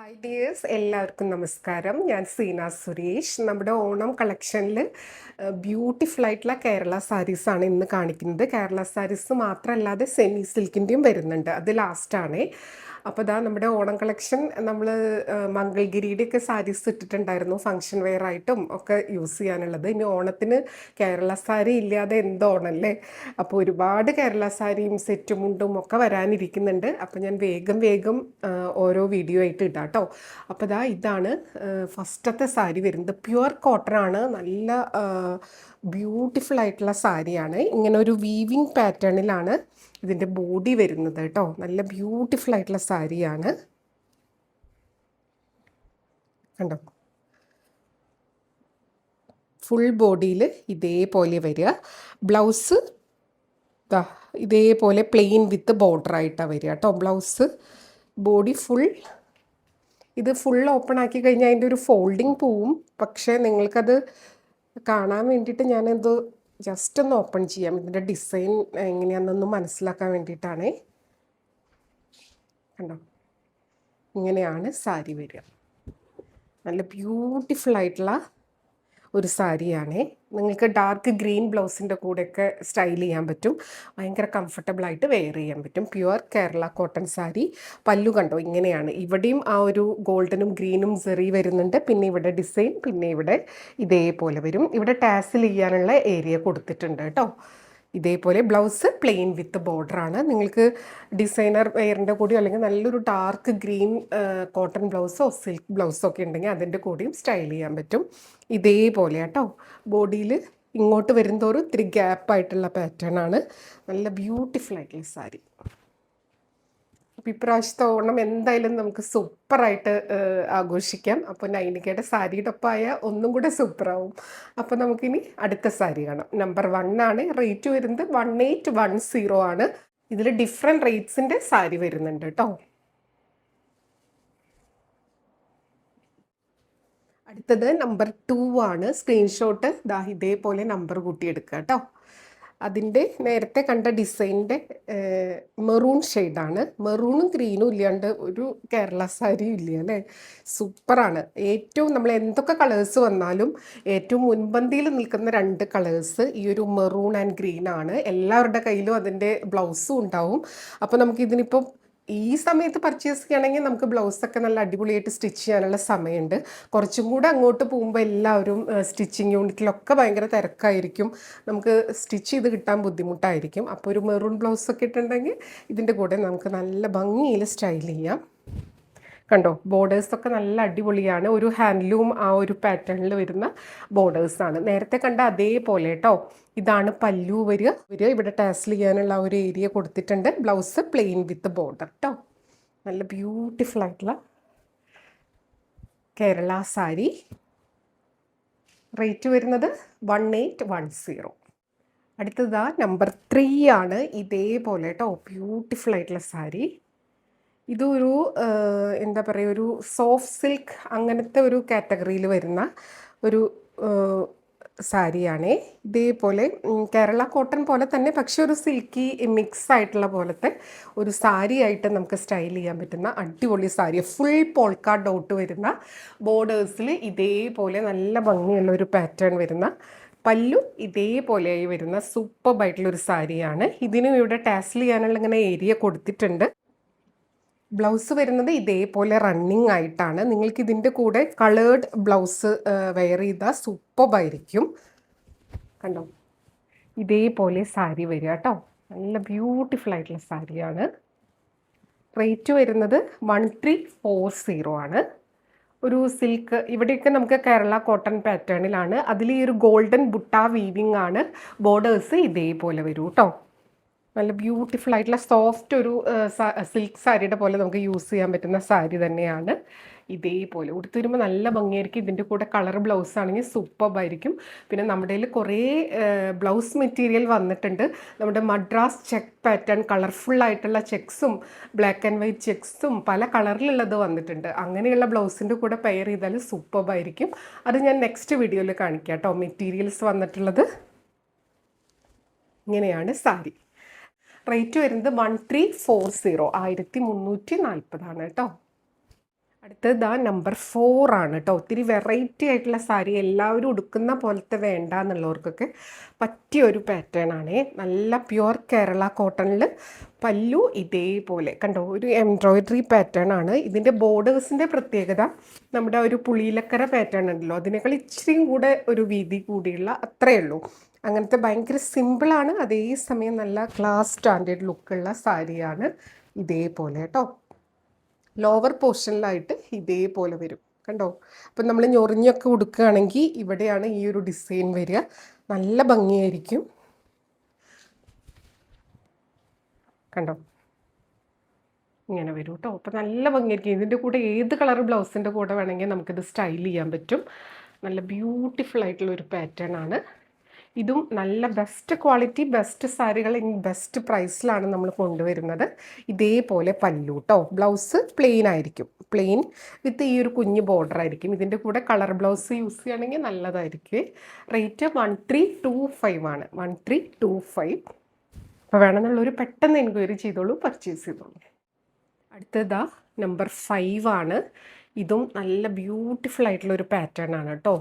Hi dears, എല്ലാവർക്കും നമസ്കാരം. ഞാൻ സീന സുരേഷ്. നമ്മുടെ ഓണം കളക്ഷനിൽ ബ്യൂട്ടിഫുൾ ആയിട്ടുള്ള കേരള സാരീസാണ് ഇന്ന് കാണിക്കുന്നത്. കേരള സാരീസ് മാത്രമല്ലാതെ സെമി സിൽക്കിൻ്റെയും വരുന്നുണ്ട്. അത് ലാസ്റ്റാണേ. അപ്പോൾ ഇതാ നമ്മുടെ ഓണം കളക്ഷൻ നമ്മൾ മംഗൾഗിരിയുടെയൊക്കെ സാരീസ് ഇട്ടിട്ടുണ്ടായിരുന്നു, ഫങ്ഷൻ വെയർ ആയിട്ടും ഒക്കെ യൂസ് ചെയ്യാനുള്ളത്. ഇനി ഓണത്തിന് കേരള സാരി ഇല്ലാതെ എന്തോണല്ലേ. അപ്പോൾ ഒരുപാട് കേരള സാരിയും സെറ്റും മുണ്ടും ഒക്കെ വരാനിരിക്കുന്നുണ്ട്. അപ്പോൾ ഞാൻ വേഗം വേഗം ഓരോ വീഡിയോ ആയിട്ട് ഇടാം കേട്ടോ. അപ്പോൾ ഇതാണ് ഫസ്റ്റത്തെ സാരി വരുന്നത്. പ്യുവർ കോട്ടൺ ആണ്. നല്ല ബ്യൂട്ടിഫുൾ ആയിട്ടുള്ള സാരിയാണ്. ഇങ്ങനെ ഒരു വീവിങ് പാറ്റേണിലാണ് ഇതിൻ്റെ ബോഡി വരുന്നത് കേട്ടോ. നല്ല ബ്യൂട്ടിഫുൾ ആയിട്ടുള്ള സാരിയാണ്. കണ്ടോ, ഫുൾ ബോഡിയിൽ ഇതേപോലെ വരിക. ബ്ലൗസ് ഇതേപോലെ പ്ലെയിൻ വിത്ത് ബോർഡർ ആയിട്ടാണ് വരിക കേട്ടോ. ബ്ലൗസ് ബോഡി ഫുൾ ഇത് ഫുൾ ഓപ്പൺ ആക്കി കഴിഞ്ഞാൽ അതിൻ്റെ ഒരു ഫോൾഡിങ് പോവും. പക്ഷേ നിങ്ങൾക്കത് കാണാൻ വേണ്ടിയിട്ട് ഞാനത് ജസ്റ്റ് ഒന്ന് ഓപ്പൺ ചെയ്യാം. ഇതിൻ്റെ ഡിസൈൻ എങ്ങനെയാണെന്നൊന്ന് മനസ്സിലാക്കാൻ വേണ്ടിയിട്ടാണേ. കണ്ടോ, ഇങ്ങനെയാണ് സാരി വരിക. നല്ല ബ്യൂട്ടിഫുൾ ആയിട്ടുള്ള ഒരു സാരിയാണേ. നിങ്ങൾക്ക് ഡാർക്ക് ഗ്രീൻ ബ്ലൗസിൻ്റെ കൂടെയൊക്കെ സ്റ്റൈൽ ചെയ്യാൻ പറ്റും. ഭയങ്കര കംഫർട്ടബിളായിട്ട് വെയർ ചെയ്യാൻ പറ്റും. Pure Kerala cotton sari. പല്ലു കണ്ടോ, ഇങ്ങനെയാണ്. ഇവിടെയും ആ ഒരു ഗോൾഡനും ഗ്രീനും സെറി വരുന്നുണ്ട്. പിന്നെ ഇവിടെ ഡിസൈൻ, പിന്നെ ഇവിടെ ഇതേപോലെ വരും. ഇവിടെ ടാസിൽ ചെയ്യാനുള്ള ഏരിയ കൊടുത്തിട്ടുണ്ട് കേട്ടോ. ഇതേപോലെ ബ്ലൗസ് പ്ലെയിൻ വിത്ത് ബോർഡറാണ്. നിങ്ങൾക്ക് ഡിസൈനർ വെയറിൻ്റെ കൂടിയോ അല്ലെങ്കിൽ നല്ലൊരു ഡാർക്ക് ഗ്രീൻ കോട്ടൺ ബ്ലൗസോ സിൽക്ക് ബ്ലൗസോ ഒക്കെ ഉണ്ടെങ്കിൽ അതിൻ്റെ കൂടിയും സ്റ്റൈൽ ചെയ്യാൻ പറ്റും. ഇതേപോലെ കേട്ടോ. ബോഡിയിൽ ഇങ്ങോട്ട് വരുന്തോറും ഇത്തിരി ഗ്യാപ്പായിട്ടുള്ള പാറ്റേൺ ആണ്. നല്ല ബ്യൂട്ടിഫുൾ ആയിട്ടുള്ള സാരി. അപ്പോൾ ഇപ്രാവശ്യത്തെ ഓണം എന്തായാലും നമുക്ക് സൂപ്പറായിട്ട് ആഘോഷിക്കാം. അപ്പോൾ നൈനികയുടെ സാരിയുടെ ഒപ്പമായ ഒന്നും കൂടെ സൂപ്പറാവും. അപ്പോൾ നമുക്കിനി അടുത്ത സാരി കാണാം. നമ്പർ 1 ആണ്. റേറ്റ് വരുന്നത് 1810 ആണ്. ഇതിൽ ഡിഫറെൻറ്റ് റേറ്റ്സിൻ്റെ സാരി വരുന്നുണ്ട് കേട്ടോ. അടുത്തത് നമ്പർ 2 ആണ്. സ്ക്രീൻഷോട്ട് ഇതേപോലെ നമ്പർ കൂട്ടിയെടുക്കുക കേട്ടോ. അതിൻ്റെ നേരത്തെ കണ്ട ഡിസൈനിൻ്റെ മെറൂൺ ഷെയ്ഡാണ്. മെറൂണും ഗ്രീനും ഇല്ലാണ്ട് ഒരു കേരള സാരിയും ഇല്ല അല്ലേ. സൂപ്പറാണ്. ഏറ്റവും നമ്മൾ എന്തൊക്കെ കളേഴ്സ് വന്നാലും ഏറ്റവും മുൻപന്തിയിൽ നിൽക്കുന്ന 2 കളേഴ്സ് ഈ ഒരു മെറൂൺ ആൻഡ് ഗ്രീൻ ആണ്. എല്ലാവരുടെ കയ്യിലും അതിൻ്റെ ബ്ലൗസും ഉണ്ടാവും. അപ്പോൾ നമുക്കിതിനിപ്പം ഈ സമയത്ത് പർച്ചേസ് ചെയ്യുകയാണെങ്കിൽ നമുക്ക് ബ്ലൗസൊക്കെ നല്ല അടിപൊളിയായിട്ട് സ്റ്റിച്ച് ചെയ്യാനുള്ള സമയമുണ്ട്. കുറച്ചും കൂടെ അങ്ങോട്ട് പോകുമ്പോൾ എല്ലാവരും സ്റ്റിച്ചിങ് യൂണിറ്റിലൊക്കെ ഭയങ്കര തിരക്കായിരിക്കും. നമുക്ക് സ്റ്റിച്ച് ചെയ്ത് കിട്ടാൻ ബുദ്ധിമുട്ടായിരിക്കും. അപ്പോൾ ഒരു മെറൂൺ ബ്ലൗസൊക്കെ ഇട്ടുണ്ടെങ്കിൽ ഇതിൻ്റെ കൂടെ നമുക്ക് നല്ല ഭംഗിയിൽ സ്റ്റൈൽ ചെയ്യാം. കണ്ടോ, ബോർഡേഴ്സൊക്കെ നല്ല അടിപൊളിയാണ്. ഒരു ഹാൻഡ്ലൂം ആ ഒരു പാറ്റേണിൽ വരുന്ന ബോർഡേഴ്സാണ്. നേരത്തെ കണ്ട അതേപോലെ കേട്ടോ. ഇതാണ് പല്ലു വരിക. ഇവിടെ ടാസിൽ ചെയ്യാനുള്ള ഒരു ഏരിയ കൊടുത്തിട്ടുണ്ട്. ബ്ലൗസ് പ്ലെയിൻ വിത്ത് ബോർഡർ കേട്ടോ. നല്ല ബ്യൂട്ടിഫുൾ ആയിട്ടുള്ള കേരള സാരി. റേറ്റ് വരുന്നത് 1810. അടുത്തത് നമ്പർ 3 ആണ്. ഇതേപോലെ കേട്ടോ, ബ്യൂട്ടിഫുൾ ആയിട്ടുള്ള സാരി. ഇതൊരു എന്താ പറയുക, ഒരു സോഫ്റ്റ് സിൽക്ക് അങ്ങനത്തെ ഒരു കാറ്റഗറിയിൽ വരുന്ന ഒരു സാരിയാണേ. ഇതേപോലെ കേരള കോട്ടൺ പോലെ തന്നെ, പക്ഷെ ഒരു സിൽക്കി മിക്സ് ആയിട്ടുള്ള പോലത്തെ ഒരു സാരി ആയിട്ട് നമുക്ക് സ്റ്റൈൽ ചെയ്യാൻ പറ്റുന്ന അടിപൊളി സാരി. ഫുൾ പോൾക്ക ഡോട്ട് വരുന്ന ബോർഡേഴ്സിൽ ഇതേപോലെ നല്ല ഭംഗിയുള്ള ഒരു പാറ്റേൺ വരുന്ന, പല്ലു ഇതേപോലെയായി വരുന്ന സൂപ്പർബായിട്ടുള്ളൊരു സാരിയാണ്. ഇതിനും ഇവിടെ ടാസിൽ ചെയ്യാനുള്ള ഇങ്ങനെ ഏരിയ കൊടുത്തിട്ടുണ്ട്. ബ്ലൗസ് വരുന്നത് ഇതേപോലെ റണ്ണിങ് ആയിട്ടാണ്. നിങ്ങൾക്ക് ഇതിൻ്റെ കൂടെ കളേർഡ് ബ്ലൗസ് വെയർ ചെയ്താൽ സൂപ്പർബായിരിക്കും. കണ്ടോ, ഇതേപോലെ സാരി വരിക കേട്ടോ. നല്ല ബ്യൂട്ടിഫുൾ ആയിട്ടുള്ള സാരിയാണ്. റേറ്റ് വരുന്നത് 1340 ആണ്. ഒരു സിൽക്ക്, ഇവിടെയൊക്കെ നമുക്ക് കേരള കോട്ടൺ പാറ്റേണിലാണ്. അതിൽ ഈ ഒരു ഗോൾഡൻ ബുട്ട വീവിങ് ആണ്. ബോർഡേഴ്സ് ഇതേപോലെ വരും കേട്ടോ. നല്ല ബ്യൂട്ടിഫുൾ ആയിട്ടുള്ള സോഫ്റ്റ് ഒരു സിൽക്ക് സാരിയുടെ പോലെ നമുക്ക് യൂസ് ചെയ്യാൻ പറ്റുന്ന സാരി തന്നെയാണ്. ഇതേപോലെ ഉടുത്ത് വരുമ്പോൾ നല്ല ഭംഗിയായിരിക്കും. ഇതിൻ്റെ കൂടെ കളർ ബ്ലൗസ് ആണെങ്കിൽ സൂപ്പർബായിരിക്കും. പിന്നെ നമ്മുടെ കയ്യിൽ കുറേ ബ്ലൗസ് മെറ്റീരിയൽ വന്നിട്ടുണ്ട്. നമ്മുടെ മദ്രാസ് ചെക്ക് പാറ്റേൺ കളർഫുൾ ആയിട്ടുള്ള ചെക്സും ബ്ലാക്ക് ആൻഡ് വൈറ്റ് ചെക്സും പല കളറിലുള്ളത് വന്നിട്ടുണ്ട്. അങ്ങനെയുള്ള ബ്ലൗസിൻ്റെ കൂടെ പെയർ ചെയ്താൽ സൂപ്പർബായിരിക്കും. അത് ഞാൻ നെക്സ്റ്റ് വീഡിയോയിൽ കാണിക്കാം കേട്ടോ. മെറ്റീരിയൽസ് വന്നിട്ടുള്ളത് ഇങ്ങനെയാണ് സാരി. റേറ്റ് വരുന്നത് 1340, 1340 ആണ് കേട്ടോ. അടുത്തത് നമ്പർ 4 ആണ് കേട്ടോ. ഒത്തിരി വെറൈറ്റി ആയിട്ടുള്ള സാരി, എല്ലാവരും ഉടുക്കുന്ന പോലത്തെ വേണ്ട എന്നുള്ളവർക്കൊക്കെ പറ്റിയ ഒരു പാറ്റേൺ ആണ്. നല്ല പ്യുവർ കേരള കോട്ടണിൽ പല്ലു ഇതേപോലെ കണ്ടോ, ഒരു എംബ്രോയിഡറി പാറ്റേൺ ആണ്. ഇതിൻ്റെ ബോർഡേഴ്സിൻ്റെ പ്രത്യേകത നമ്മുടെ ഒരു പുളിയിലക്കര പാറ്റേൺ ഉണ്ടല്ലോ, അതിനേക്കാൾ ഇച്ചിരിയും കൂടെ ഒരു വീതി കൂടിയുള്ള അത്രയേ ഉള്ളൂ. അങ്ങനത്തെ ഭയങ്കര സിമ്പിളാണ്, അതേസമയം നല്ല ക്ലാസ് സ്റ്റാൻഡേർഡ് ലുക്കുള്ള സാരിയാണ്. ഇതേപോലെ കേട്ടോ, ലോവർ പോർഷനിലായിട്ട് ഇതേപോലെ വരും കണ്ടോ. അപ്പം നമ്മൾ ഞൊറിഞ്ഞൊക്കെ ഉടുക്കുകയാണെങ്കിൽ ഇവിടെയാണ് ഈ ഒരു ഡിസൈൻ വരിക. നല്ല ഭംഗിയായിരിക്കും കണ്ടോ, ഇങ്ങനെ വരും കേട്ടോ. അപ്പം നല്ല ഭംഗിയായിരിക്കും. ഇതിൻ്റെ കൂടെ ഏത് കളർ ബ്ലൗസിൻ്റെ കൂടെ വേണമെങ്കിൽ നമുക്കിത് സ്റ്റൈൽ ചെയ്യാൻ പറ്റും. നല്ല ബ്യൂട്ടിഫുൾ ആയിട്ടുള്ള ഒരു പാറ്റേൺ ആണ്. ഇതും നല്ല ബെസ്റ്റ് ക്വാളിറ്റി, ബെസ്റ്റ് സാരികൾ ഇൻ ബെസ്റ്റ് പ്രൈസിലാണ് നമ്മൾ കൊണ്ടുവരുന്നത്. ഇതേപോലെ പല്ലു കേട്ടോ. ബ്ലൗസ് പ്ലെയിൻ ആയിരിക്കും, പ്ലെയിൻ വിത്ത് ഈ ഒരു കുഞ്ഞ് ബോർഡർ ആയിരിക്കും. ഇതിൻ്റെ കൂടെ കളർ ബ്ലൗസ് യൂസ് ചെയ്യുകയാണെങ്കിൽ നല്ലതായിരിക്കും. റേറ്റ് 1325 ആണ്, 1325. അപ്പോൾ വേണമെന്നുള്ളൊരു പെട്ടെന്ന് എൻക്വയറി ചെയ്തോളൂ, പർച്ചേസ് ചെയ്തോളൂ. അടുത്തതാ നമ്പർ 5 ആണ്. ഇതും നല്ല ബ്യൂട്ടിഫുൾ ആയിട്ടുള്ള ഒരു പാറ്റേൺ ആണ് കേട്ടോ.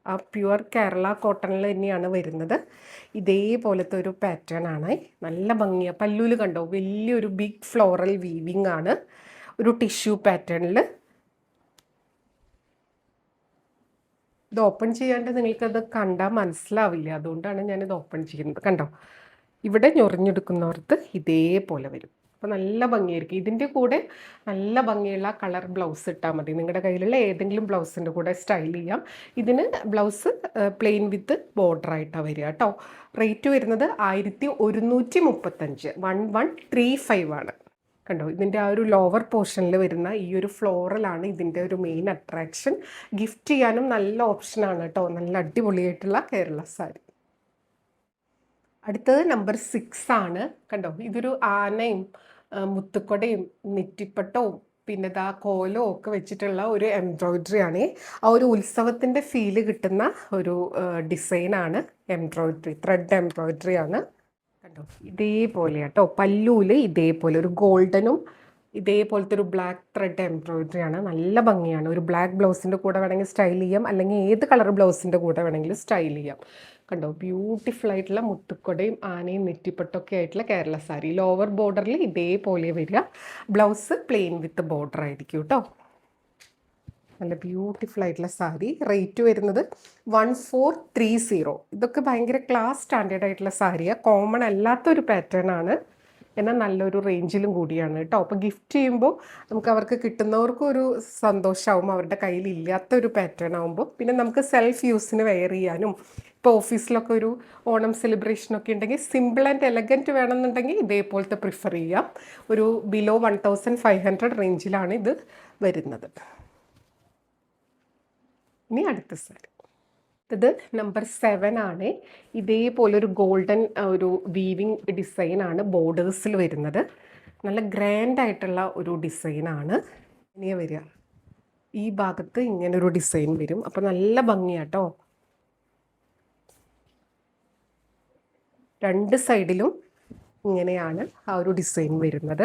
ആ പ്യുവർ കേരള കോട്ടണിൽ തന്നെയാണ് വരുന്നത്. ഇതേപോലത്തെ ഒരു പാറ്റേൺ ആണ്, നല്ല ഭംഗിയാണ്. പല്ലൂല് കണ്ടോ, വലിയൊരു ബിഗ് ഫ്ലോറൽ വീവിങ് ആണ്, ഒരു ടിഷ്യൂ പാറ്റേണിൽ. ഇത് ഓപ്പൺ ചെയ്യാണ്ട് നിങ്ങൾക്കത് കണ്ടാൽ മനസ്സിലാവില്ല, അതുകൊണ്ടാണ് ഞാനിത് ഓപ്പൺ ചെയ്യുന്നത്. കണ്ടോ, ഇവിടെ ഞൊറിഞ്ഞെടുക്കുന്നവർക്ക് ഇതേപോലെ വരും. അപ്പോൾ നല്ല ഭംഗിയായിരിക്കും. ഇതിൻ്റെ കൂടെ നല്ല ഭംഗിയുള്ള കളർ ബ്ലൗസ് ഇട്ടാൽ മതി. നിങ്ങളുടെ കയ്യിലുള്ള ഏതെങ്കിലും ബ്ലൗസിൻ്റെ കൂടെ സ്റ്റൈൽ ചെയ്യാം. ഇതിന് ബ്ലൗസ് പ്ലെയിൻ വിത്ത് ബോർഡർ ആയിട്ടാണ് വരിക കേട്ടോ. റേറ്റ് വരുന്നത് 1135, 1135 ആണ്. കണ്ടോ, ഇതിൻ്റെ ആ ഒരു ലോവർ പോർഷനിൽ വരുന്ന ഈ ഒരു ഫ്ലോറലാണ് ഇതിൻ്റെ ഒരു മെയിൻ അട്രാക്ഷൻ. ഗിഫ്റ്റ് ചെയ്യാനും നല്ല ഓപ്ഷനാണ് കേട്ടോ. നല്ല അടിപൊളിയായിട്ടുള്ള കേരള സാരി. അടുത്തത് നമ്പർ 6 ആണ്. കണ്ടോ, ഇതൊരു ആനയും മുത്തുക്കൊടയും നെറ്റിപ്പട്ടവും പിന്നെ കോലവും ഒക്കെ വെച്ചിട്ടുള്ള ഒരു എംബ്രോയിഡറി ആണ്. ആ ഒരു ഉത്സവത്തിൻ്റെ ഫീല് കിട്ടുന്ന ഒരു ഡിസൈനാണ്. എംബ്രോയിഡറി, ത്രെഡ് എംബ്രോയിഡറി ആണ്. കണ്ടോ, ഇതേപോലെ കേട്ടോ. പല്ലൂല് ഇതേപോലെ ഒരു ഗോൾഡനും ഇതേപോലത്തെ ഒരു ബ്ലാക്ക് ത്രെഡ് എംബ്രോയിഡറി ആണ്. നല്ല ഭംഗിയാണ്. ഒരു ബ്ലാക്ക് ബ്ലൗസിൻ്റെ കൂടെ വേണമെങ്കിൽ സ്റ്റൈൽ ചെയ്യാം, അല്ലെങ്കിൽ ഏത് കളർ ബ്ലൗസിൻ്റെ കൂടെ വേണമെങ്കിലും സ്റ്റൈൽ ചെയ്യാം. കണ്ടോ, ബ്യൂട്ടിഫുൾ ആയിട്ടുള്ള മുത്തുക്കൊടയും ആനയും നെറ്റിപ്പട്ടൊക്കെ ആയിട്ടുള്ള കേരള സാരി. ലോവർ ബോർഡറിൽ ഇതേപോലെ വരിക. ബ്ലൗസ് പ്ലെയിൻ വിത്ത് ബോർഡർ ആയിരിക്കും കേട്ടോ. നല്ല ബ്യൂട്ടിഫുൾ ആയിട്ടുള്ള സാരി. റേറ്റ് വരുന്നത് 1430. ഇതൊക്കെ ഭയങ്കര ക്ലാസ് സ്റ്റാൻഡേർഡ് ആയിട്ടുള്ള സാരിയാണ്. കോമൺ അല്ലാത്തൊരു പാറ്റേൺ ആണ്, എന്നാൽ നല്ലൊരു റേഞ്ചിലും കൂടിയാണ് കേട്ടോ. അപ്പോൾ ഗിഫ്റ്റ് ചെയ്യുമ്പോൾ നമുക്ക് അവർക്ക് കിട്ടുന്നവർക്കും ഒരു സന്തോഷമാവും, അവരുടെ കയ്യിൽ ഇല്ലാത്തൊരു പാറ്റേൺ ആകുമ്പോൾ. പിന്നെ നമുക്ക് സെൽഫ് യൂസിന് വെയർ ചെയ്യാനും, ഇപ്പോൾ ഓഫീസിലൊക്കെ ഒരു ഓണം സെലിബ്രേഷനൊക്കെ ഉണ്ടെങ്കിൽ സിമ്പിൾ ആൻഡ് എലഗൻറ്റ് വേണമെന്നുണ്ടെങ്കിൽ ഇതേപോലത്തെ പ്രിഫർ ചെയ്യാം. ഒരു ബിലോ 1500 റേഞ്ചിലാണ് ഇത് വരുന്നത്. ഇനി അടുത്ത സാരി, ഇത് നമ്പർ 7 ആണ്. ഇതേപോലെ ഒരു ഗോൾഡൻ ഒരു വീവിങ് ഡിസൈനാണ് ബോർഡേഴ്സിൽ വരുന്നത്. നല്ല ഗ്രാൻഡ് ആയിട്ടുള്ള ഒരു ഡിസൈനാണ്. ഇനിയെ വരിക, ഈ ഭാഗത്ത് ഇങ്ങനൊരു ഡിസൈൻ വരും. അപ്പോൾ നല്ല ഭംഗിയാട്ടോ. രണ്ട് സൈഡിലും ഇങ്ങനെയാണ് ആ ഒരു ഡിസൈൻ വരുന്നത്.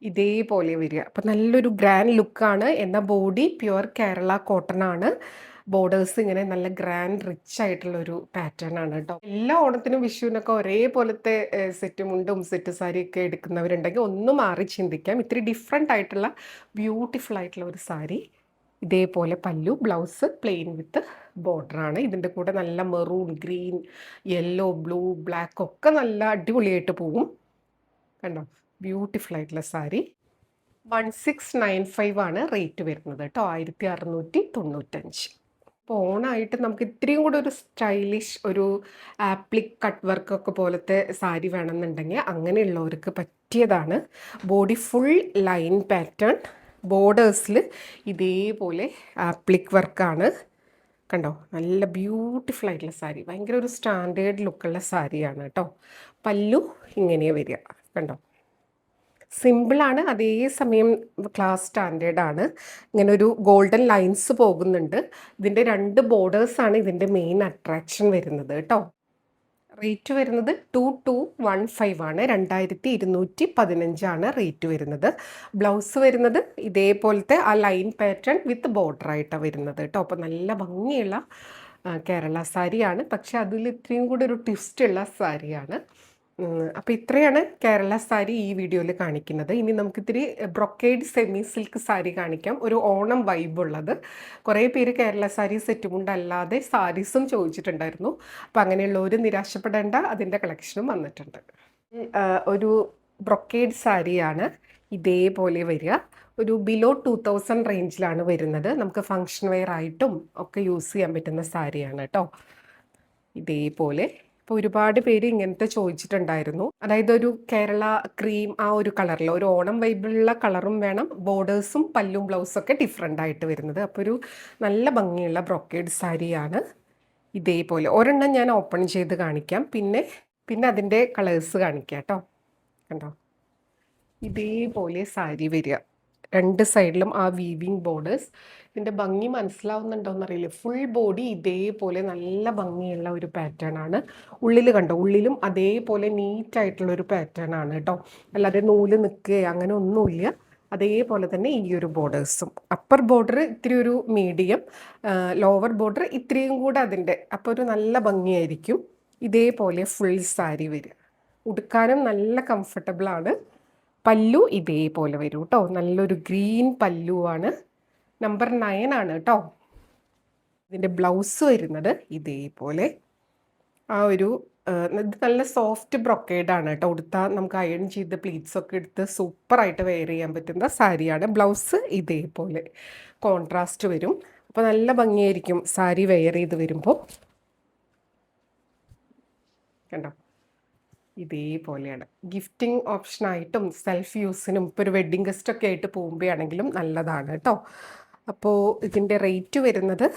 ഇതേപോലെ വരിക. അപ്പം നല്ലൊരു ഗ്രാൻഡ് ലുക്കാണ്. എന്നാൽ ബോഡി പ്യുവർ കേരള കോട്ടൺ ആണ്. ബോർഡേഴ്സ് ഇങ്ങനെ നല്ല ഗ്രാൻഡ് റിച്ച് ആയിട്ടുള്ളൊരു പാറ്റേൺ ആണ് കേട്ടോ. എല്ലാ ഓണത്തിനും വിഷുവിനൊക്കെ ഒരേപോലത്തെ സെറ്റ് മുണ്ടും സെറ്റ് സാരിയൊക്കെ എടുക്കുന്നവരുണ്ടെങ്കിൽ ഒന്ന് മാറി ചിന്തിക്കാം. ഇത്തിരി ഡിഫറെൻ്റ് ആയിട്ടുള്ള ബ്യൂട്ടിഫുൾ ആയിട്ടുള്ള ഒരു സാരി. ഇതേപോലെ പല്ലു, ബ്ലൗസ് പ്ലെയിൻ വിത്ത് ബോർഡറാണ്. ഇതിൻ്റെ കൂടെ നല്ല maroon, green, yellow, blue, black ഒക്കെ നല്ല അടിപൊളിയായിട്ട് പോവും. കണ്ടോ, ബ്യൂട്ടിഫുൾ ആയിട്ടുള്ള സാരി. 1695 ആണ് റേറ്റ് വരുന്നത് കേട്ടോ. 1695. അപ്പോൾ ഓണായിട്ട് നമുക്ക് ഇത്രയും കൂടെ ഒരു സ്റ്റൈലിഷ് ഒരു ആപ്ലിക് കട്ട് വർക്കൊക്കെ പോലത്തെ സാരി വേണമെന്നുണ്ടെങ്കിൽ അങ്ങനെയുള്ളവർക്ക് പറ്റിയതാണ്. ബോഡി ഫുൾ ലൈൻ പാറ്റേൺ, ബോർഡേഴ്സിൽ ഇതേപോലെ ആപ്ലിക് വർക്കാണ്. കണ്ടോ, നല്ല ബ്യൂട്ടിഫുൾ ആയിട്ടുള്ള സാരി. ഭയങ്കര ഒരു സ്റ്റാൻഡേർഡ് ലുക്കുള്ള സാരിയാണ് കേട്ടോ. പല്ലു ഇങ്ങനെ വരിക. കണ്ടോ, സിമ്പിളാണ്, അതേസമയം ക്ലാസ് സ്റ്റാൻഡേർഡാണ്. ഇങ്ങനെ ഒരു ഗോൾഡൻ ലൈൻസ് പോകുന്നുണ്ട്. ഇതിൻ്റെ 2 ബോർഡേഴ്സാണ് ഇതിൻ്റെ മെയിൻ അട്രാക്ഷൻ വരുന്നത് കേട്ടോ. റേറ്റ് വരുന്നത് 2215 ആണ്. 2215 റേറ്റ് വരുന്നത്. ബ്ലൗസ് വരുന്നത് ഇതേപോലത്തെ ആ ലൈൻ പാറ്റേൺ വിത്ത് ബോർഡർ ആയിട്ടാണ് വരുന്നത് കേട്ടോ. അപ്പോൾ നല്ല ഭംഗിയുള്ള കേരള സാരിയാണ്. പക്ഷെ അതിൽ ഇത്രയും കൂടി ഒരു ട്വിസ്റ്റ് ഉള്ള സാരിയാണ്. അപ്പോൾ ഇത്രയാണ് കേരള സാരി ഈ വീഡിയോയിൽ കാണിക്കുന്നത്. ഇനി നമുക്കിത്തിരി ബ്രൊക്കേഡ് സെമി സിൽക്ക് സാരി കാണിക്കാം. ഒരു ഓണം വൈബുള്ളത്. കുറേ പേര് കേരള സാരി സെറ്റ് മുണ്ടല്ലാതെ സാരീസും ചോദിച്ചിട്ടുണ്ടായിരുന്നു. അപ്പോൾ അങ്ങനെയുള്ളവർ നിരാശപ്പെടേണ്ട, അതിൻ്റെ കളക്ഷനും വന്നിട്ടുണ്ട്. ഒരു ബ്രൊക്കേഡ് സാരിയാണ് ഇതേപോലെ വരിക. ഒരു ബിലോ 2000 റേഞ്ചിലാണ് വരുന്നത്. നമുക്ക് ഫങ്ഷൻ വെയർ ആയിട്ടും ഒക്കെ യൂസ് ചെയ്യാൻ പറ്റുന്ന സാരിയാണ് കേട്ടോ. ഇതേപോലെ ഇപ്പോൾ ഒരുപാട് പേര് ഇങ്ങനത്തെ ചോദിച്ചിട്ടുണ്ടായിരുന്നു. അതായത് ഒരു കേരള ക്രീം ആ ഒരു കളറിൽ ഒരു ഓണം വൈബിളുള്ള കളറും വേണം, ബോർഡേഴ്സും പല്ലും ബ്ലൗസൊക്കെ ഡിഫറെൻ്റ് ആയിട്ട് വരുന്നത്. അപ്പോൾ ഒരു നല്ല ഭംഗിയുള്ള ബ്രൊക്കേഡ് സാരിയാണ്. ഇതേപോലെ ഒരെണ്ണം ഞാൻ ഓപ്പൺ ചെയ്ത് കാണിക്കാം, പിന്നെ അതിൻ്റെ കളേഴ്സ് കാണിക്കാം കേട്ടോ. കണ്ടോ, ഇതേപോലെ സാരി വരിക. രണ്ട് സൈഡിലും ആ വീവിങ് ബോർഡേഴ്സ്. ഇതിൻ്റെ ഭംഗി മനസ്സിലാവുന്നുണ്ടോയെന്ന് അറിയില്ല. ഫുൾ ബോഡി ഇതേപോലെ നല്ല ഭംഗിയുള്ള ഒരു പാറ്റേൺ ആണ്. ഉള്ളിൽ കണ്ടോ, ഉള്ളിലും അതേപോലെ നീറ്റായിട്ടുള്ളൊരു പാറ്റേൺ ആണ് കേട്ടോ. അല്ലാതെ നൂല് നിൽക്കുക അങ്ങനെ ഒന്നുമില്ല. അതേപോലെ തന്നെ ഈ ഒരു ബോർഡേഴ്സും. അപ്പർ ബോർഡർ ഇത്തിരി ഒരു മീഡിയം, ലോവർ ബോർഡർ ഇത്രയും കൂടെ അതിൻ്റെ. അപ്പോൾ ഒരു നല്ല ഭംഗിയായിരിക്കും. ഇതേപോലെ ഫുൾ സാരി വരിക. ഉടുക്കാനും നല്ല കംഫർട്ടബിളാണ്. പല്ലു ഇതേപോലെ വരും കേട്ടോ. നല്ലൊരു ഗ്രീൻ പല്ലുവാണ്. നമ്പർ 9 ആണ് കേട്ടോ. ഇതിൻ്റെ ബ്ലൗസ് വരുന്നത് ഇതേപോലെ ആ ഒരു ഇത് നല്ല സോഫ്റ്റ് ബ്രൊക്കേഡാണ് കേട്ടോ. ഉടുത്താൽ നമുക്ക് അയൺ ചെയ്ത് പ്ലീറ്റ്സ് ഒക്കെ എടുത്ത് സൂപ്പറായിട്ട് വെയർ ചെയ്യാൻ പറ്റുന്ന സാരിയാണ്. ബ്ലൗസ് ഇതേപോലെ കോൺട്രാസ്റ്റ് വരും. അപ്പോൾ നല്ല ഭംഗിയായിരിക്കും സാരി വെയർ ചെയ്ത് വരുമ്പോൾ. കണ്ടോ, ഇതേപോലെയാണ്. ഗിഫ്റ്റിംഗ് ഓപ്ഷനായിട്ടും സെൽഫ് യൂസിനും ഇപ്പോൾ ഒരു വെഡ്ഡിങ് ഗസ്റ്റൊക്കെ ആയിട്ട് പോകുമ്പോഴാണെങ്കിലും നല്ലതാണ് കേട്ടോ. അപ്പോൾ ഇതിൻ്റെ റേറ്റ് വരുന്നത്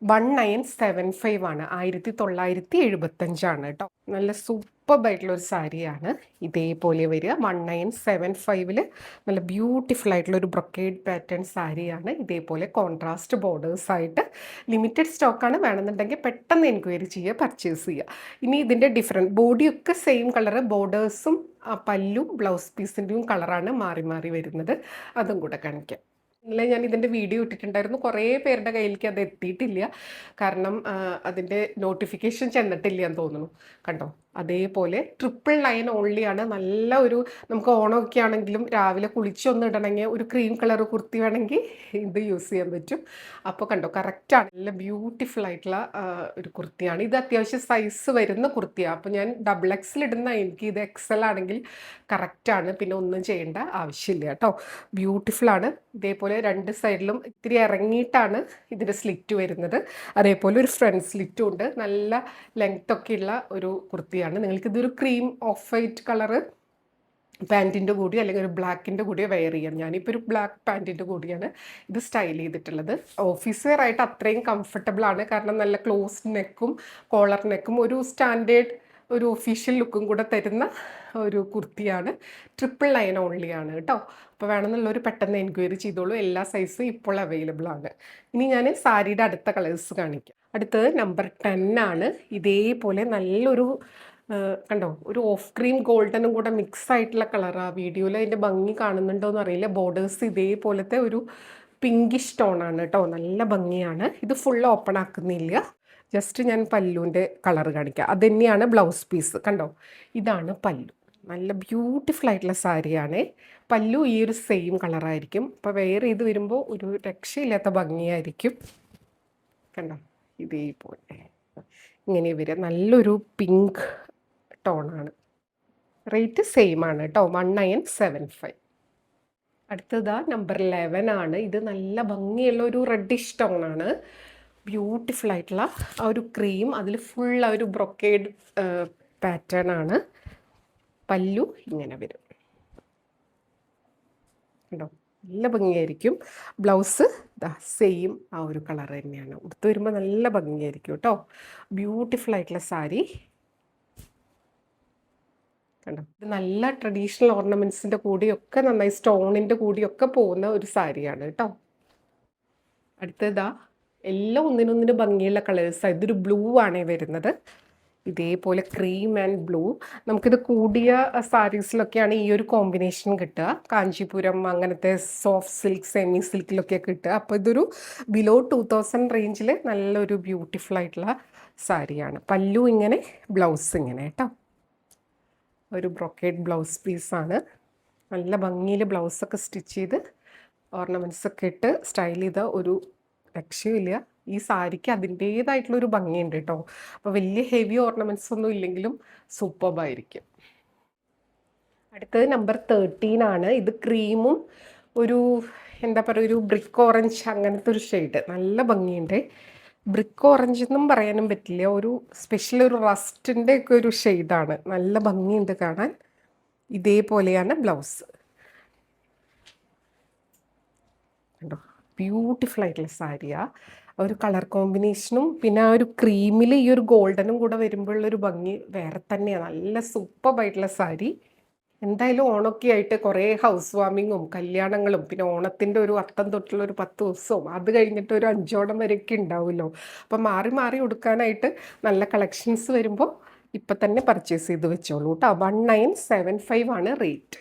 1975 ആണ്. 1975 കേട്ടോ. നല്ല സൂപ്പർബായിട്ടുള്ളൊരു സാരിയാണ്. ഇതേപോലെ വരിക. 1975 നല്ല ബ്യൂട്ടിഫുൾ ആയിട്ടുള്ളൊരു ബ്രൊക്കേഡ് പാറ്റേൺ സാരിയാണ്. ഇതേപോലെ കോൺട്രാസ്റ്റ് ബോർഡേഴ്സായിട്ട് ലിമിറ്റഡ് സ്റ്റോക്കാണ്. വേണമെന്നുണ്ടെങ്കിൽ പെട്ടെന്ന് എൻക്വയറി ചെയ്യുക, പർച്ചേസ് ചെയ്യുക. ഇനി ഇതിൻ്റെ ഡിഫറെൻറ്റ് ബോഡിയൊക്കെ സെയിം കളറ്, ബോർഡേഴ്സും പല്ലും ബ്ലൗസ് പീസിൻ്റെയും കളറാണ് മാറി മാറി വരുന്നത്. അതും കൂടെ കാണിക്കാം. ഇല്ല, ഞാൻ ഇതിൻ്റെ വീഡിയോ ഇട്ടിട്ടുണ്ടായിരുന്നു. കുറേ പേരുടെ കയ്യിലേക്ക് അത് എത്തിയിട്ടില്ല. കാരണം അതിൻ്റെ നോട്ടിഫിക്കേഷൻ ചെന്നിട്ടില്ല എന്ന് തോന്നുന്നു. കണ്ടോ, അതേപോലെ 999 ഓൺലിയാണ്. നല്ല ഒരു നമുക്ക് ഓണമൊക്കെ ആണെങ്കിലും രാവിലെ കുളിച്ചൊന്ന് ഇടണമെങ്കിൽ ഒരു ക്രീം കളർ കുർത്തി വേണമെങ്കിൽ ഇത് യൂസ് ചെയ്യാൻ പറ്റും. അപ്പോൾ കണ്ടോ, കറക്റ്റാണ്. നല്ല ബ്യൂട്ടിഫുൾ ആയിട്ടുള്ള ഒരു കുർത്തിയാണ്. ഇത് അത്യാവശ്യം സൈസ് വരുന്ന കുർത്തിയാണ്. അപ്പോൾ ഞാൻ XXL ഇടുന്ന എനിക്ക് ഇത് XL ആണെങ്കിൽ കറക്റ്റാണ്. പിന്നെ ഒന്നും ചെയ്യേണ്ട ആവശ്യമില്ല കേട്ടോ. ബ്യൂട്ടിഫുള്ളാണ്. ഇതേപോലെ രണ്ട് സൈഡിലും ഇത്തിരി ഇറങ്ങിയിട്ടാണ് ഇതിൻ്റെ സ്ലിറ്റ് വരുന്നത്. അതേപോലെ ഒരു ഫ്രണ്ട് സ്ലിറ്റും ഉണ്ട്. നല്ല ലെങ്ത്തൊക്കെയുള്ള ഒരു കുർത്തിയാണ്. നിങ്ങൾക്കിതൊരു ക്രീം ഓഫ് വൈറ്റ് കളറ് പാൻറ്റിൻ്റെ കൂടി അല്ലെങ്കിൽ ഒരു ബ്ലാക്കിൻ്റെ കൂടിയോ വെയർ ചെയ്യാം. ഞാനിപ്പോൾ ഒരു ബ്ലാക്ക് പാൻറ്റിൻ്റെ കൂടിയാണ് ഇത് സ്റ്റൈൽ ചെയ്തിട്ടുള്ളത്. ഓഫീസ് വെയർ ആയിട്ട് അത്രയും കംഫർട്ടബിളാണ്. കാരണം നല്ല ക്ലോസ്ഡ് നെക്കും കോളർ നെക്കും ഒരു സ്റ്റാൻഡേർഡ് ഒരു ഒഫീഷ്യൽ ലുക്കും കൂടെ തരുന്ന ഒരു കുർത്തിയാണ്. 999 ഓൺലിയാണ് കേട്ടോ. അപ്പോൾ വേണമെന്നുള്ളൊരു പെട്ടെന്ന് എൻക്വയറി ചെയ്തോളൂ. എല്ലാ സൈസും ഇപ്പോൾ അവൈലബിൾ ആണ്. ഇനി ഞാൻ സാരിയുടെ അടുത്ത കളേഴ്സ് കാണിക്കാം. അടുത്തത് നമ്പർ 10 ആണ്. ഇതേപോലെ നല്ലൊരു കണ്ടോ, ഒരു ഓഫ് ക്രീം ഗോൾഡനും കൂടെ മിക്സ് ആയിട്ടുള്ള കളറാണ്. വീഡിയോയിൽ അതിൻ്റെ ഭംഗി കാണുന്നുണ്ടോയെന്ന് അറിയില്ല. ബോർഡേഴ്സ് ഇതേപോലത്തെ ഒരു പിങ്കിഷ് ടോണാണ് കേട്ടോ. നല്ല ഭംഗിയാണ്. ഇത് ഫുൾ ഓപ്പൺ ആക്കുന്നില്ല. ജസ്റ്റ് ഞാൻ പല്ലുവിൻ്റെ കളർ കാണിക്കാം. അത് തന്നെയാണ് ബ്ലൗസ് പീസ്. കണ്ടോ, ഇതാണ് പല്ലു. നല്ല ബ്യൂട്ടിഫുൾ ആയിട്ടുള്ള സാരിയാണ്. പല്ലു ഈ ഒരു സെയിം കളറായിരിക്കും. അപ്പോൾ വെയർ ചെയ്ത് വരുമ്പോൾ ഒരു രക്ഷയില്ലാത്ത ഭംഗിയായിരിക്കും. കണ്ടോ, ഇതേപോലെ ഇങ്ങനെ വരിക. നല്ലൊരു പിങ്ക് ടോണാണ്. റേറ്റ് സെയിം ആണ് കേട്ടോ, 1975. അടുത്തതാ നമ്പർ 11 ആണ്. ഇത് നല്ല ഭംഗിയുള്ള ഒരു റെഡിഷ് ടോണാണ്. ബ്യൂട്ടിഫുൾ ആയിട്ടുള്ള ആ ഒരു ക്രീം, അതിൽ ഫുൾ ആ ഒരു ബ്രൊക്കേഡ് പാറ്റേൺ ആണ്. പല്ലു ഇങ്ങനെ വരും കേട്ടോ. നല്ല ഭംഗിയായിരിക്കും. ബ്ലൗസ് സെയിം ആ ഒരു കളർ തന്നെയാണ്. ഉടുത്ത് വരുമ്പോൾ നല്ല ഭംഗിയായിരിക്കും കേട്ടോ. ബ്യൂട്ടിഫുൾ ആയിട്ടുള്ള സാരി കണ്ടോ. ഇത് നല്ല ട്രഡീഷണൽ ഓർണമെൻറ്റ്സിൻ്റെ കൂടിയൊക്കെ നന്നായി സ്റ്റോണിൻ്റെ കൂടിയൊക്കെ പോകുന്ന ഒരു സാരിയാണ് കേട്ടോ. അടുത്തതാ എല്ലാം ഒന്നിനൊന്നിന് ഭംഗിയുള്ള കളേഴ്സാണ്. ഇതൊരു ബ്ലൂ ആണ് വരുന്നത്. ഇതേപോലെ ക്രീം ആൻഡ് ബ്ലൂ. നമുക്കിത് കൂടിയ സാരീസിലൊക്കെയാണ് ഈ ഒരു കോമ്പിനേഷൻ കിട്ടുക. കാഞ്ചീപുരം അങ്ങനത്തെ സോഫ്റ്റ് സിൽക്ക് സെമി സിൽക്കിലൊക്കെ കിട്ടുക. അപ്പോൾ ഇതൊരു ബിലോ 2000 റേഞ്ചിൽ നല്ലൊരു ബ്യൂട്ടിഫുൾ ആയിട്ടുള്ള സാരിയാണ്. പല്ലു ഇങ്ങനെ, ബ്ലൗസ് ഇങ്ങനെ കേട്ടോ. ഒരു ബ്രൊക്കേഡ് ബ്ലൗസ് പീസാണ്. നല്ല ഭംഗിയിൽ ബ്ലൗസൊക്കെ സ്റ്റിച്ച് ചെയ്ത് ഓർണമെൻറ്റ്സ് ഒക്കെ ഇട്ട് സ്റ്റൈൽ ചെയ്ത ഒരു രക്ഷയില്ല. ഈ സാരിക്ക് അതിൻ്റേതായിട്ടുള്ളൊരു ഭംഗിയുണ്ട് കേട്ടോ. അപ്പോൾ വലിയ ഹെവി ഓർണമെൻറ്റ്സ് ഒന്നും ഇല്ലെങ്കിലും സൂപ്പർബായിരിക്കും. അടുത്തത് നമ്പർ 13 ആണ്. ഇത് ക്രീമും ഒരു എന്താ പറയുക, ഒരു ബ്രിക്ക് ഓറഞ്ച് അങ്ങനത്തെ ഒരു ഷെയ്ഡ്. നല്ല ഭംഗിയുണ്ട്. ബ്രിക്ക് ഓറഞ്ച് എന്നും പറയാനും പറ്റില്ല, ഒരു സ്പെഷ്യൽ ഒരു റസ്റ്റിൻ്റെ ഒക്കെ ഒരു ഷെയ്ഡാണ്. നല്ല ഭംഗിയുണ്ട് കാണാൻ. ഇതേപോലെയാണ് ബ്ലൗസ്. കണ്ടോ, ബ്യൂട്ടിഫുൾ ആയിട്ടുള്ള സാരിയാണ്. ഒരു കളർ കോമ്പിനേഷനും പിന്നെ ആ ഒരു ക്രീമിൽ ഈ ഒരു ഗോൾഡനും കൂടെ വരുമ്പോഴുള്ളൊരു ഭംഗി വേറെ തന്നെയാണ്. നല്ല സൂപ്പർബായിട്ടുള്ള സാരി. എന്തായാലും ഓണമൊക്കെ ആയിട്ട് കുറേ ഹൗസ് വാമിങ്ങും കല്യാണങ്ങളും പിന്നെ ഓണത്തിൻ്റെ ഒരു അത്തം തൊട്ടുള്ള ഒരു 10 ദിവസവും അത് കഴിഞ്ഞിട്ട് ഒരു 5 ഓണം വരെയൊക്കെ ഉണ്ടാവുമല്ലോ. അപ്പം മാറി മാറി കൊടുക്കാനായിട്ട് നല്ല കളക്ഷൻസ് വരുമ്പോൾ ഇപ്പം തന്നെ പർച്ചേസ് ചെയ്ത് വെച്ചോളൂ കേട്ടോ. 1975 ആണ് റേറ്റ്.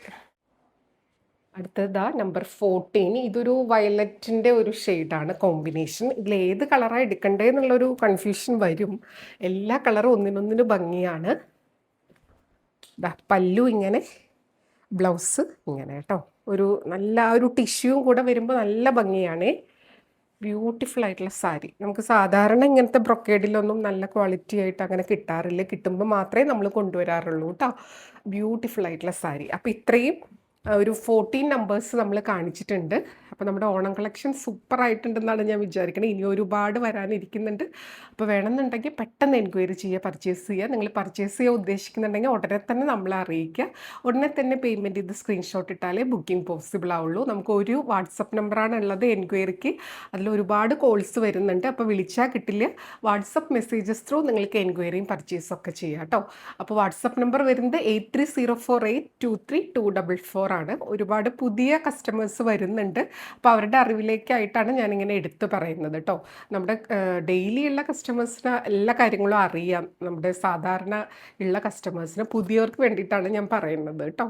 അടുത്തതാ നമ്പർ 14. ഇതൊരു വയലറ്റിൻ്റെ ഒരു ഷെയ്ഡാണ് കോമ്പിനേഷൻ. ഇതിൽ ഏത് കളറാണ് എടുക്കണ്ടേ എന്നുള്ളൊരു കൺഫ്യൂഷൻ വരും. എല്ലാ കളറും ഒന്നിനൊന്നിന് ഭംഗിയാണ്. പല്ലു ഇങ്ങനെ, ബ്ലൗസ് ഇങ്ങനെ കേട്ടോ. ഒരു നല്ല ഒരു ടിഷ്യൂവും കൂടെ വരുമ്പോൾ നല്ല ഭംഗിയാണ്. ബ്യൂട്ടിഫുൾ ആയിട്ടുള്ള സാരി. നമുക്ക് സാധാരണ ഇങ്ങനത്തെ ബ്രൊക്കേഡിലൊന്നും നല്ല ക്വാളിറ്റി ആയിട്ട് അങ്ങനെ കിട്ടാറില്ല. കിട്ടുമ്പോൾ മാത്രമേ നമ്മൾ കൊണ്ടുവരാറുള്ളൂ കേട്ടോ. ബ്യൂട്ടിഫുൾ ആയിട്ടുള്ള സാരി. അപ്പോൾ ഇത്രയും ഒരു 14 നമ്പേഴ്സ് നമ്മൾ കാണിച്ചിട്ടുണ്ട്. അപ്പോൾ നമ്മുടെ ഓണം കളക്ഷൻ സൂപ്പറായിട്ടുണ്ടെന്നാണ് ഞാൻ വിചാരിക്കുന്നത്. ഇനി ഒരുപാട് വരാനിരിക്കുന്നുണ്ട്. അപ്പോൾ വേണമെന്നുണ്ടെങ്കിൽ പെട്ടെന്ന് എൻക്വയറി ചെയ്യുക, പർച്ചേസ് ചെയ്യുക. നിങ്ങൾ പർച്ചേസ് ചെയ്യാൻ ഉദ്ദേശിക്കുന്നുണ്ടെങ്കിൽ ഉടനെ തന്നെ നമ്മളെ അറിയിക്കുക. ഉടനെ തന്നെ പേയ്മെൻറ്റ് ചെയ്ത് സ്ക്രീൻഷോട്ട് ഇട്ടാലേ ബുക്കിംഗ് പോസിബിൾ ആവുള്ളൂ. നമുക്ക് ഒരു വാട്സപ്പ് നമ്പറാണ് ഉള്ളത് എൻക്വയറിക്ക്. അതിൽ ഒരുപാട് കോൾസ് വരുന്നുണ്ട്. അപ്പോൾ വിളിച്ചാൽ കിട്ടില്ല. വാട്സപ്പ് മെസ്സേജസ് ത്രൂ നിങ്ങൾക്ക് എൻക്വയറിയും പർച്ചേസും ഒക്കെ ചെയ്യാം കേട്ടോ. അപ്പോൾ വാട്സപ്പ് നമ്പർ വരുന്നത് 8304823244 ആണ്. ഒരുപാട് പുതിയ കസ്റ്റമേഴ്സ് വരുന്നുണ്ട്. അപ്പോൾ അവരുടെ അറിവിലേക്കായിട്ടാണ് ഞാനിങ്ങനെ എടുത്തു പറയുന്നത് കേട്ടോ. നമ്മുടെ ഡെയിലി ഉള്ള കസ്റ്റമേഴ്സിന് എല്ലാ കാര്യങ്ങളും അറിയാം. നമ്മുടെ സാധാരണ ഉള്ള കസ്റ്റമേഴ്സിന്, പുതിയവർക്ക് വേണ്ടിയിട്ടാണ് ഞാൻ പറയുന്നത് കേട്ടോ.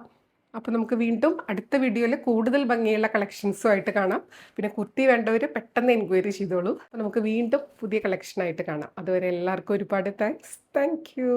അപ്പോൾ നമുക്ക് വീണ്ടും അടുത്ത വീഡിയോയിൽ കൂടുതൽ ഭംഗിയുള്ള കളക്ഷൻസുമായിട്ട് കാണാം. പിന്നെ കുർത്തി വേണ്ടവർ പെട്ടെന്ന് എൻക്വയറി ചെയ്തോളൂ. അപ്പോൾ നമുക്ക് വീണ്ടും പുതിയ കളക്ഷനായിട്ട് കാണാം. അതുവരെ എല്ലാവർക്കും ഒരുപാട് താങ്ക്സ്. Thank you.